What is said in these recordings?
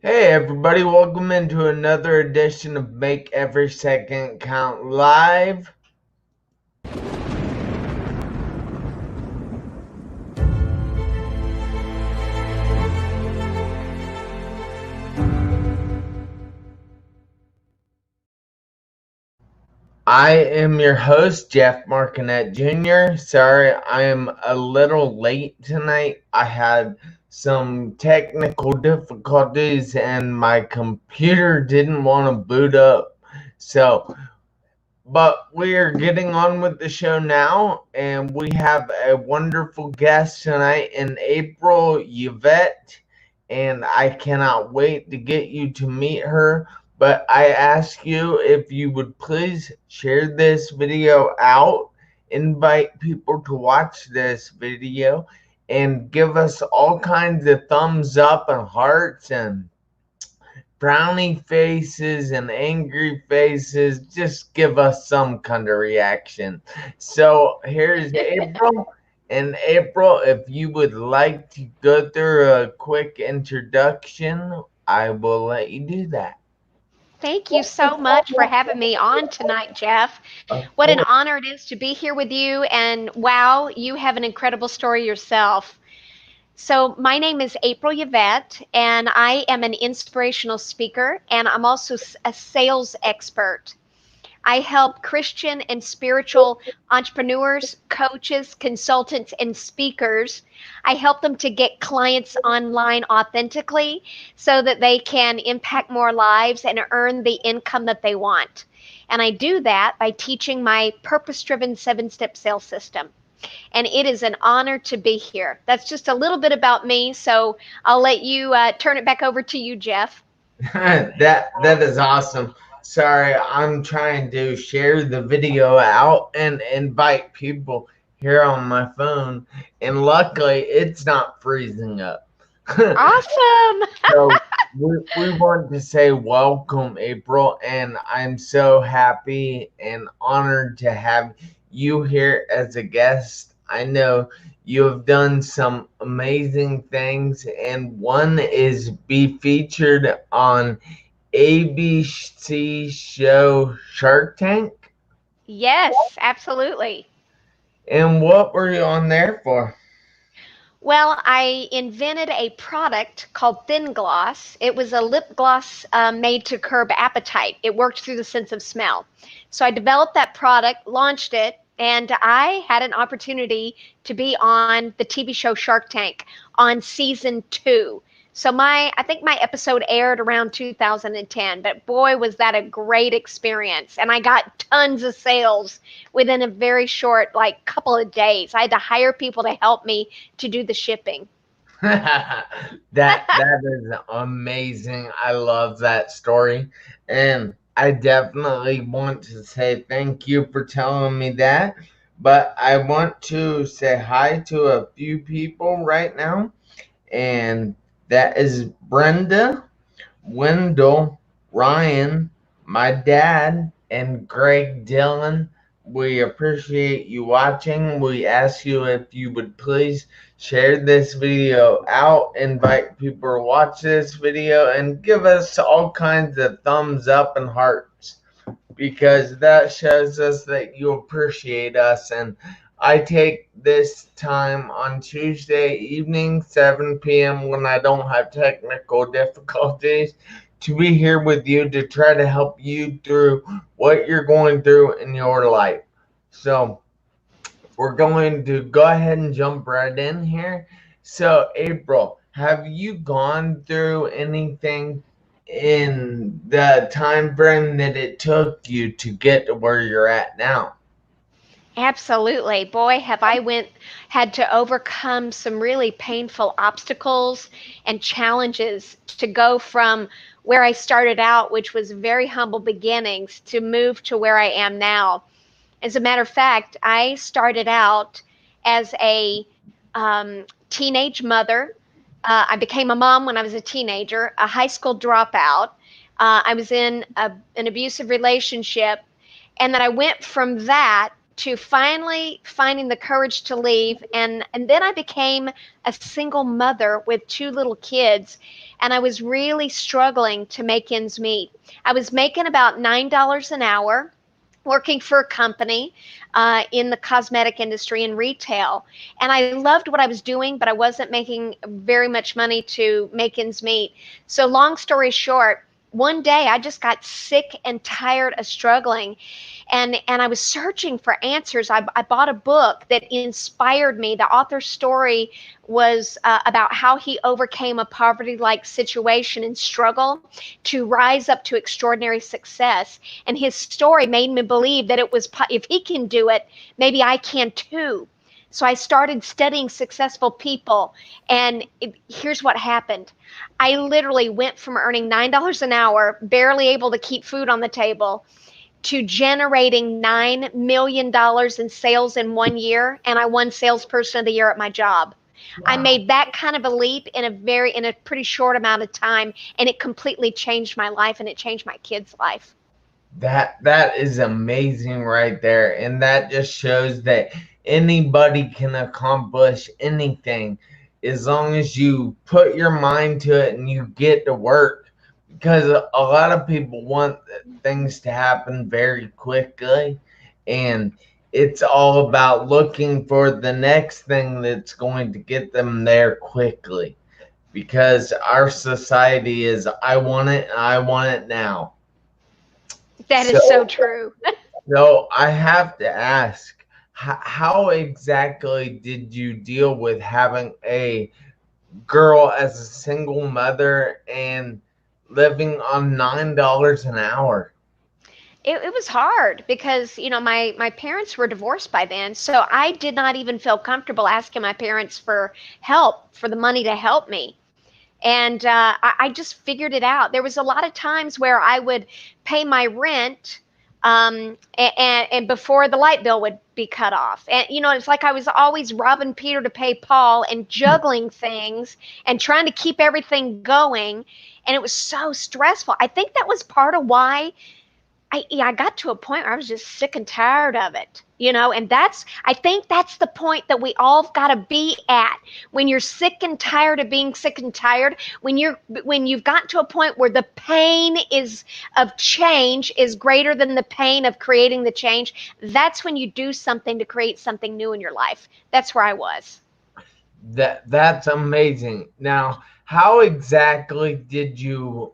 Hey everybody, welcome into another edition of Make Every Second Count Live. I am your host, Jeff Marconette Jr. Sorry, I am a little late tonight. I had some technical difficulties and my computer didn't want to boot up. But we are getting on with the show now, and we have a wonderful guest tonight in April Yvette, and I cannot wait to get you to meet her. But I ask you if you would please share this video out, invite people to watch this video, and give us all kinds of thumbs up and hearts and frowny faces and angry faces. Just give us some kind of reaction. So here's April. And April, if you would like to go through a quick introduction, I will let you do that. Thank you so much for having me on tonight, Jeff. Of What an course. honor it is to be here with you. And wow, you have an incredible story yourself. So, my name is April Yvette, and I am an inspirational speaker, and I'm also a sales expert. I help Christian and spiritual entrepreneurs, coaches, consultants, and speakers. I help them to get clients online authentically so that they can impact more lives and earn the income that they want. And I do that by teaching my purpose driven 7-step sales system. And it is an honor to be here. That's just a little bit about me. So I'll let you turn it back over to you, Jeff. That is awesome. Sorry, I'm trying to share the video out and invite people here on my phone, and luckily it's not freezing up. Awesome. So we want to say welcome, April, and I'm so happy and honored to have you here as a guest. I know you have done some amazing things, and one is be featured on ABC show Shark Tank. Yes, absolutely. And what were you on there for? Well, I invented a product called Thin Gloss. It was a lip gloss made to curb appetite. It worked through the sense of smell. So I developed that product, launched it, and I had an opportunity to be on the TV show Shark Tank on season 2. So I think my episode aired around 2010, but boy, was that a great experience. And I got tons of sales within a very short, like couple of days. I had to hire people to help me to do the shipping. That is amazing. I love that story. And I definitely want to say thank you for telling me that. But I want to say hi to a few people right now. And that is Brenda, Wendell, Ryan, my dad, and Greg Dillon. We appreciate you watching. We ask you if you would please share this video out, invite people to watch this video, and give us all kinds of thumbs up and hearts, because that shows us that you appreciate us. And I take this time on Tuesday evening, 7 p.m., when I don't have technical difficulties, to be here with you to try to help you through what you're going through in your life. So we're going to go ahead and jump right in here. So, April, have you gone through anything in the time frame that it took you to get to where you're at now? Absolutely. Boy, have I had to overcome some really painful obstacles and challenges to go from where I started out, which was very humble beginnings, to move to where I am now. As a matter of fact, I started out as a teenage mother. I became a mom when I was a teenager, a high school dropout. I was in an abusive relationship. And then I went from that to finally finding the courage to leave. And then I became a single mother with two little kids, and I was really struggling to make ends meet. I was making about $9 an hour working for a company in the cosmetic industry and retail. And I loved what I was doing, but I wasn't making very much money to make ends meet. So, long story short, one day I just got sick and tired of struggling, and I was searching for answers. I bought a book that inspired me. The author's story was about how he overcame a poverty-like situation and struggle to rise up to extraordinary success. And his story made me believe that it was, if he can do it, maybe I can too. So I started studying successful people, and here's what happened. I literally went from earning $9 an hour, barely able to keep food on the table, to generating $9 million in sales in 1 year, and I won Salesperson of the Year at my job. I Wow. made that kind of a leap in a pretty short amount of time, and it completely changed my life, and it changed my kids' life. That is amazing right there. And that just shows that anybody can accomplish anything as long as you put your mind to it and you get to work. Because a lot of people want things to happen very quickly, and it's all about looking for the next thing that's going to get them there quickly. Because our society is, I want it and I want it now. That is so So true. So I have to ask, how exactly did you deal with having a girl as a single mother and living on $9 an hour? It was hard because my parents were divorced by then, so I did not even feel comfortable asking my parents for help, for the money to help me. And I just figured it out. There was a lot of times where I would pay my rent, and before the light bill would be cut off. And it's like I was always robbing Peter to pay Paul and juggling things and trying to keep everything going. And it was so stressful. I think that was part of why I got to a point where I was just sick and tired of it, and I think that's the point that we all got to be at. When you're sick and tired of being sick and tired, when you've gotten to a point where the pain is of change is greater than the pain of creating the change, that's when you do something to create something new in your life. That's where I was. That's amazing. Now, how exactly did you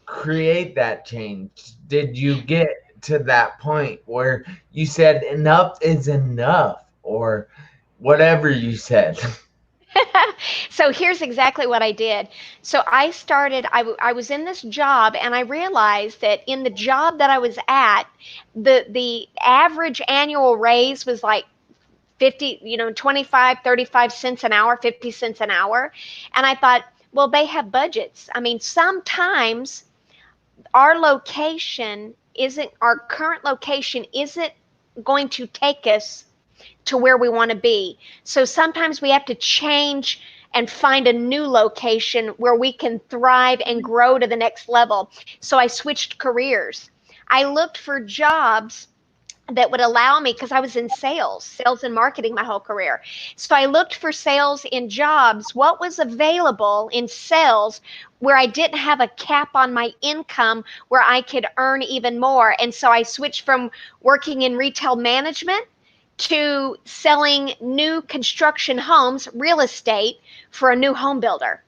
create that change? Did you get to that point where you said enough is enough, or whatever you said? So here's exactly what I did. So I was in this job, and I realized that in the job that I was at, the average annual raise was like 50, 25, 35 cents an hour, 50 cents an hour. And I thought, well, they have budgets. I mean, sometimes our current location isn't going to take us to where we want to be. So sometimes we have to change and find a new location where we can thrive and grow to the next level. So I switched careers. I looked for jobs that would allow me, because I was in sales and marketing my whole career. So I looked for sales in jobs, what was available in sales where I didn't have a cap on my income, where I could earn even more. And so I switched from working in retail management to selling new construction homes, real estate, for a new home builder.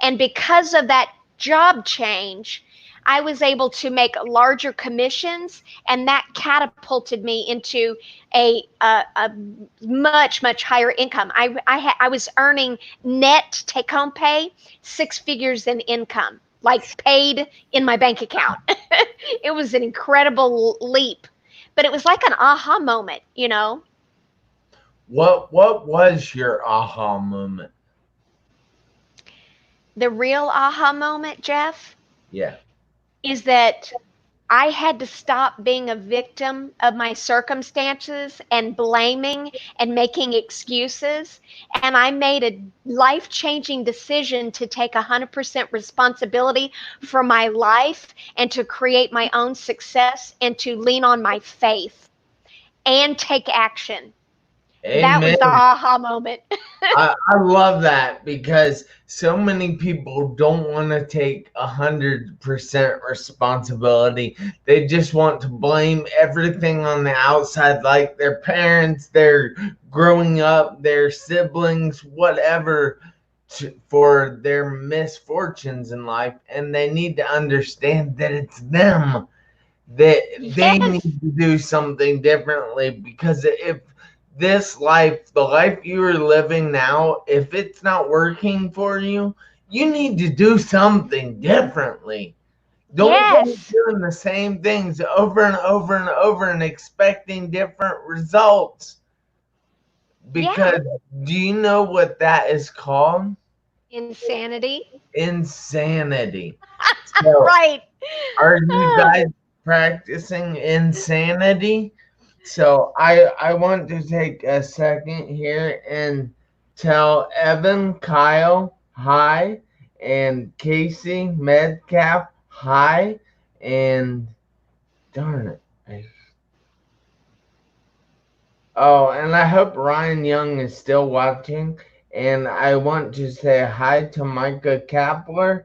And because of that job change, I was able to make larger commissions, and that catapulted me into a much, much higher income. I was earning net take home pay, six figures in income, like paid in my bank account. It was an incredible leap, but it was like an aha moment. What was your aha moment? The real aha moment, Jeff, Yeah. is that I had to stop being a victim of my circumstances and blaming and making excuses. And I made a life changing decision to take 100% responsibility for my life and to create my own success and to lean on my faith. and take action. That was the Amen. aha moment. I love that because so many people don't want to take 100% responsibility. They just want to blame everything on the outside, like their parents, their growing up, their siblings, whatever, for their misfortunes in life. And they need to understand that it's them, that they need Yes. to do something differently, because if this life, the life you are living now, if it's not working for you, you need to do something differently. Don't go Yes. doing the same things over and over and over and expecting different results, Yeah. because do you know what that is called? Insanity. Insanity. So Right. are you Ah, guys practicing insanity? So I want to take a second here and tell Evan, Kyle, hi, and Casey, Medcalf, hi, and darn it. Oh, and I hope Ryan Young is still watching. And I want to say hi to Micah Kapler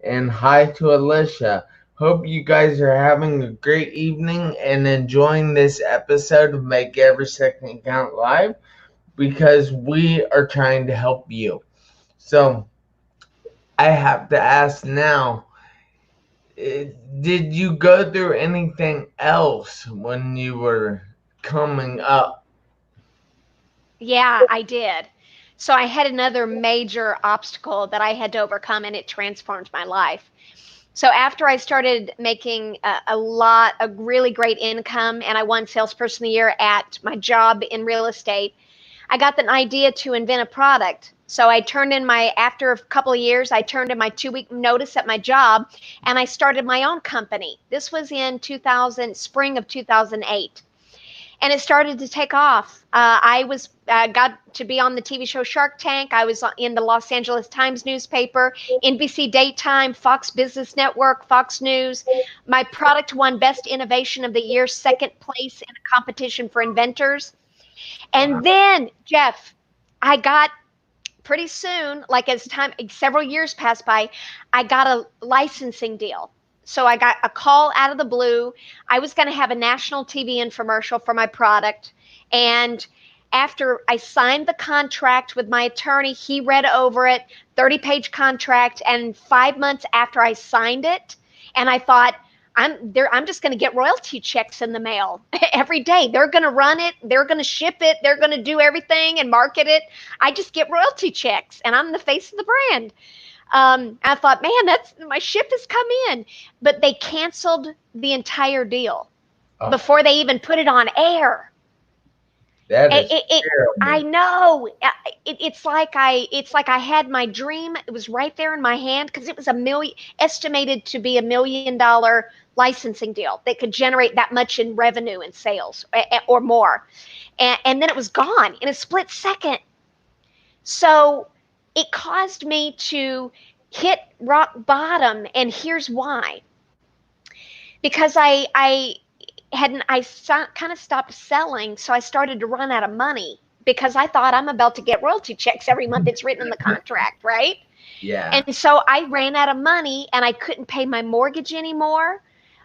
and hi to Alicia. Hope you guys are having a great evening and enjoying this episode of Make Every Second Count Live, because we are trying to help you. So I have to ask now, did you go through anything else when you were coming up? yeah, I did. So I had another major obstacle that I had to overcome, and it transformed my life. So after I started making a really great income, and I won Salesperson of the Year at my job in real estate, I got an idea to invent a product. So after a couple of years, I turned in my 2 week notice at my job, and I started my own company. This was in spring of 2008. And it started to take off. I was got to be on the TV show Shark Tank. I was in the Los Angeles Times newspaper, NBC Daytime, Fox Business Network, Fox News. My product won Best Innovation of the Year, second place in a competition for inventors. Wow. And then, Jeff, I got pretty soon, like as time, several years passed by, I got a licensing deal. So I got a call out of the blue. I was going to have a national TV infomercial for my product. And after I signed the contract with my attorney, he read over it, 30-page contract. And 5 months after I signed it, and I thought, I'm just going to get royalty checks in the mail every day. They're going to run it, they're going to ship it, they're going to do everything and market it. I just get royalty checks, and I'm the face of the brand. I thought, man, that's my ship has come in, but they canceled the entire deal Oh, before they even put it on air. that It, is it, it I terrible. know. It's like I had my dream. It was right there in my hand because it was estimated to be $1 million licensing deal that could generate that much in revenue and sales or more. And then it was gone in a split second. So it caused me to hit rock bottom. And here's why. Because I kind of stopped selling, so I started to run out of money because I thought I'm about to get royalty checks every month. It's written in the contract, right? Yeah. And so I ran out of money, and I couldn't pay my mortgage anymore.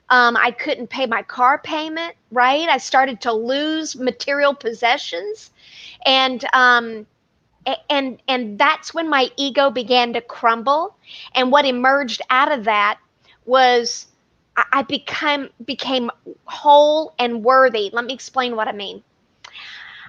I couldn't pay my car payment, right? I started to lose material possessions, and that's when my ego began to crumble. And what emerged out of that was I became whole and worthy. Let me explain what I mean.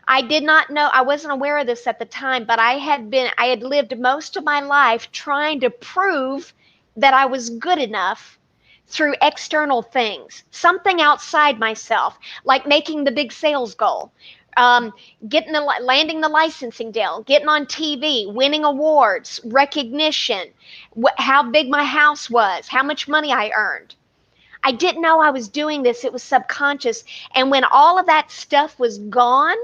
I did not know, I wasn't aware of this at the time, but I had lived most of my life trying to prove that I was good enough through external things, something outside myself, like making the big sales goal, um, landing the licensing deal, getting on TV, winning awards, recognition, how big my house was, how much money I earned. I didn't know I was doing this. It was subconscious. And when all of that stuff was gone,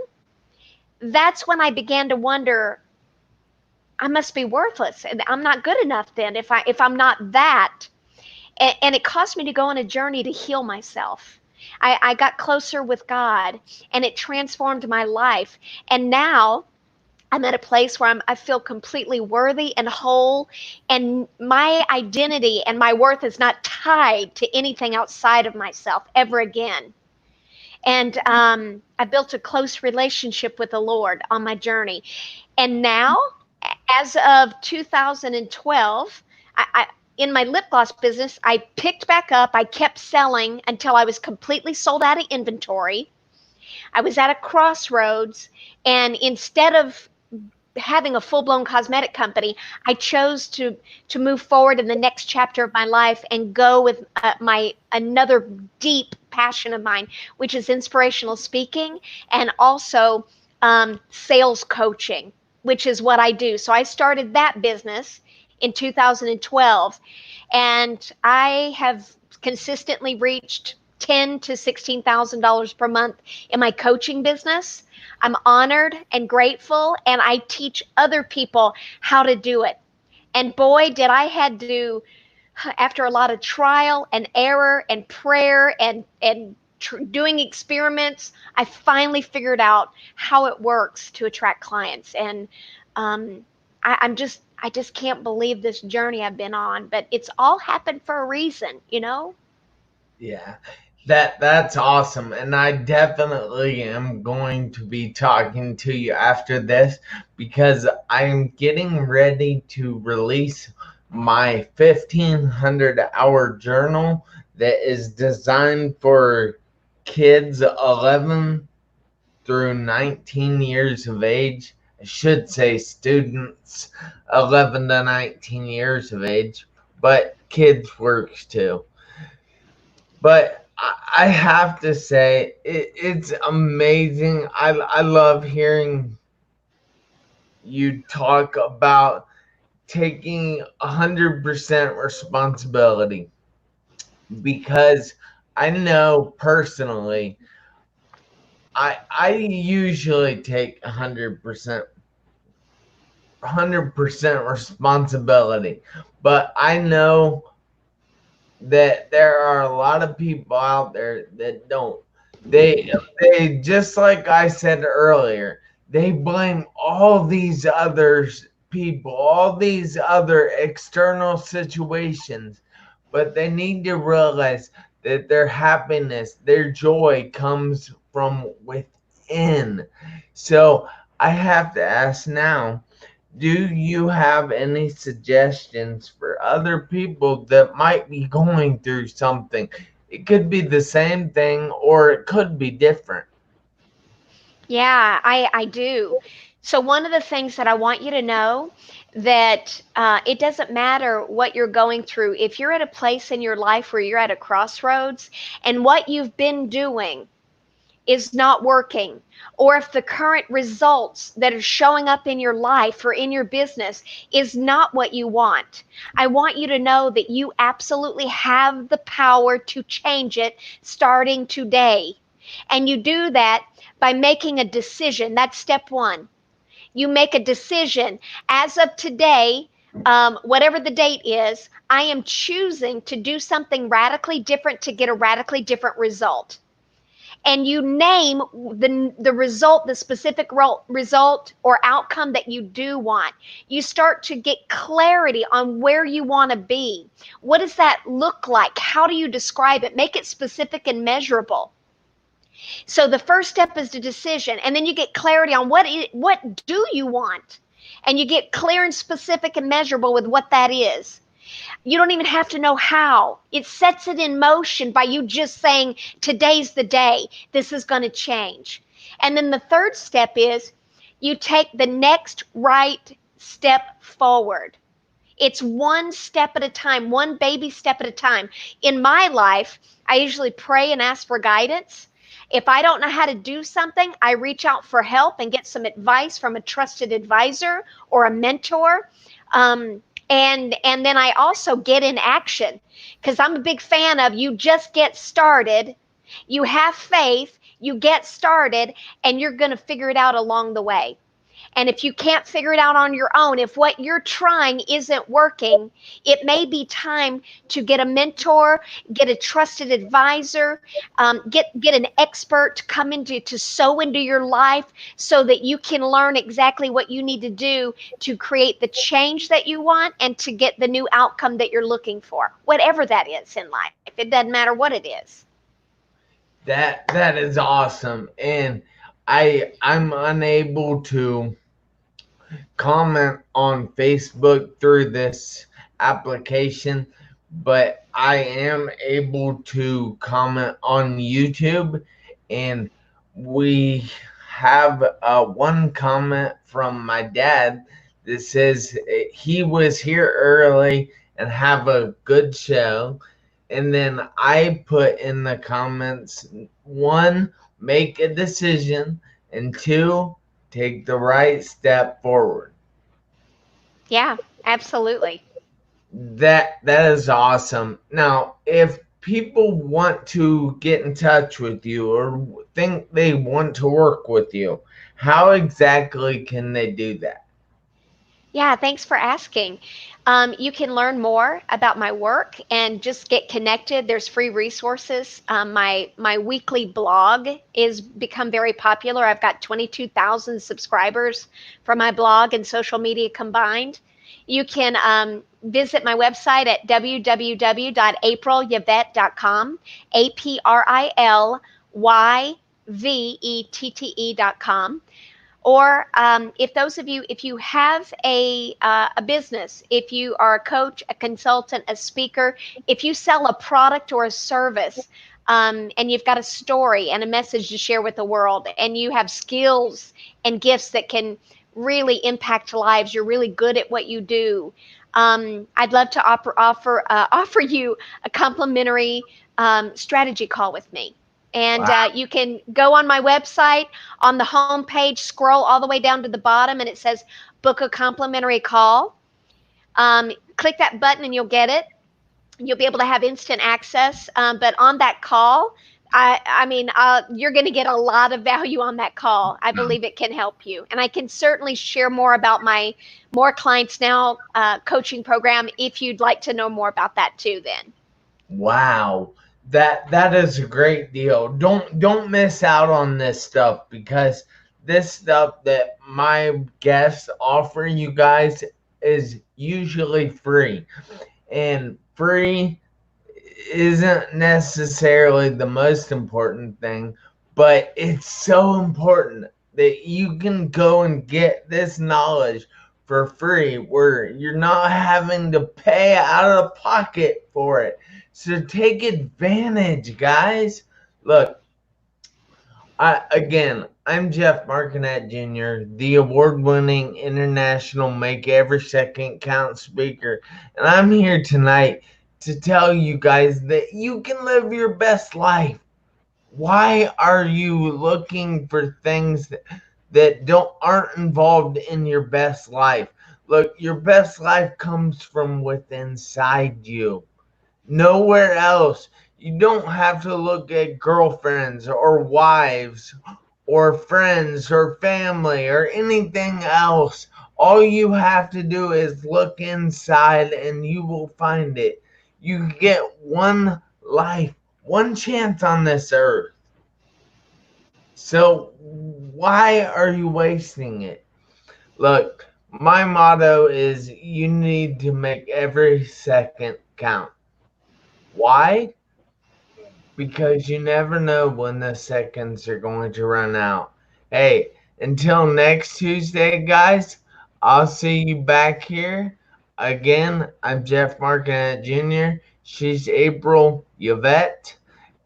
that's when I began to wonder, I must be worthless. I'm not good enough then if I'm not that. And it caused me to go on a journey to heal myself. I got closer with God, and it transformed my life. And now I'm at a place where I feel completely worthy and whole, and my identity and my worth is not tied to anything outside of myself ever again. And I built a close relationship with the Lord on my journey. And now, as of 2012, I in my lip gloss business, I picked back up. I kept selling until I was completely sold out of inventory. I was at a crossroads, and instead of having a full-blown cosmetic company, I chose to move forward in the next chapter of my life and go with my another deep passion of mine, which is inspirational speaking, and also sales coaching, which is what I do. So I started that business in 2012, and I have consistently reached ten to $16,000 per month in my coaching business. I'm honored and grateful, and I teach other people how to do it. And boy, did I had to, after a lot of trial and error and prayer and doing experiments, I finally figured out how it works to attract clients. And um, I just can't believe this journey I've been on, but it's all happened for a reason, you know? Yeah, that's awesome, and I definitely am going to be talking to you after this because I'm getting ready to release my 1,500 hour journal that is designed for kids 11 through 19 years of age. I should say students 11 to 19 years of age, but kids works too. But I have to say, it's amazing. I love hearing you talk about taking 100% responsibility because I know personally, I usually take 100% responsibility, but I know that there are a lot of people out there that don't. They they just like I said earlier, they blame all these others people, all these other external situations, but they need to realize that their happiness, their joy comes from within. So I have to ask now, do you have any suggestions for other people that might be going through something? It could be the same thing or it could be different. Yeah, I do. So one of the things that I want you to know that it doesn't matter what you're going through. If you're at a place in your life where you're at a crossroads and what you've been doing is not working, or if the current results that are showing up in your life or in your business is not what you want, I want you to know that you absolutely have the power to change it starting today. And you do that by making a decision. That's step one. You make a decision. As of today, whatever the date is, I am choosing to do something radically different to get a radically different result. And you name the result, the specific result or outcome that you do want. You start to get clarity on where you want to be. What does that look like? How do you describe it? Make it specific and measurable. So the first step is the decision, and then you get clarity on what do you want, and you get clear and specific and measurable with what that is. You don't even have to know how. It sets it in motion by you just saying, today's the day. This is going to change. And then the third step is you take the next right step forward. It's one step at a time, one baby step at a time. In my life, I usually pray and ask for guidance. If I don't know how to do something, I reach out for help and get some advice from a trusted advisor or a mentor. And then I also get in action because I'm a big fan of you just get started, you have faith, you get started, and you're going to figure it out along the way. And if you can't figure it out on your own, if what you're trying isn't working, it may be time to get a mentor, get a trusted advisor, get an expert to come into to sow into your life so that you can learn exactly what you need to do to create the change that you want and to get the new outcome that you're looking for, whatever that is in life. It doesn't matter what it is. That is awesome. And I'm unable to comment on Facebook through this application, but I am able to comment on YouTube. And we have one comment from my dad that says he was here early and have a good show. And then I put in the comments, one, make a decision, and two, take the right step forward. Yeah, absolutely. That is awesome. Now, if people want to get in touch with you or think they want to work with you, how exactly can they do that? Yeah, thanks for asking. You can learn more about my work and just get connected. There's free resources. My weekly blog is become very popular. I've got 22,000 subscribers for my blog and social media combined. You can visit my website at www.aprilyvette.com, APRILYVETTE.com. Or if those of you, if you have a business, if you are a coach, a consultant, a speaker, if you sell a product or a service, and you've got a story and a message to share with the world, and you have skills and gifts that can really impact lives, you're really good at what you do. I'd love to offer you a complimentary strategy call with me. And Wow. you can go on my website on the home page, scroll all the way down to the bottom, and it says book a complimentary call. Click that button and you'll get it. You'll be able to have instant access. But on that call, you're going to get a lot of value on that call. I believe it can help you. And I can certainly share more about my More Clients Now coaching program if you'd like to know more about that too then. Wow. That is a great deal. Don't miss out on this stuff, because this stuff that my guests offer you guys is usually free. And free isn't necessarily the most important thing, but it's so important that you can go and get this knowledge for free where you're not having to pay out of pocket for it. So take advantage, guys. Look, I'm Jeff Marconette Jr., the award winning international Make Every Second Count speaker, and I'm here tonight to tell you guys that you can live your best life. Why are you looking for things that aren't involved in your best life? Look, your best life comes from within inside you, nowhere else. You don't have to look at girlfriends or wives or friends or family or anything else. All you have to do is look inside and you will find it. You get one life, one chance on this earth. So why are you wasting it? Look, my motto is you need to make every second count. Why? Because you never know when the seconds are going to run out. Hey, until next Tuesday, guys, I'll see you back here. Again, I'm Jeff Marconette Jr. She's April Yvette.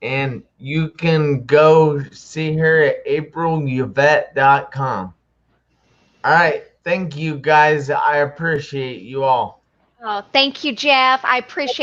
And you can go see her at aprilyvette.com. All right. Thank you, guys. I appreciate you all. Oh, thank you, Jeff. I appreciate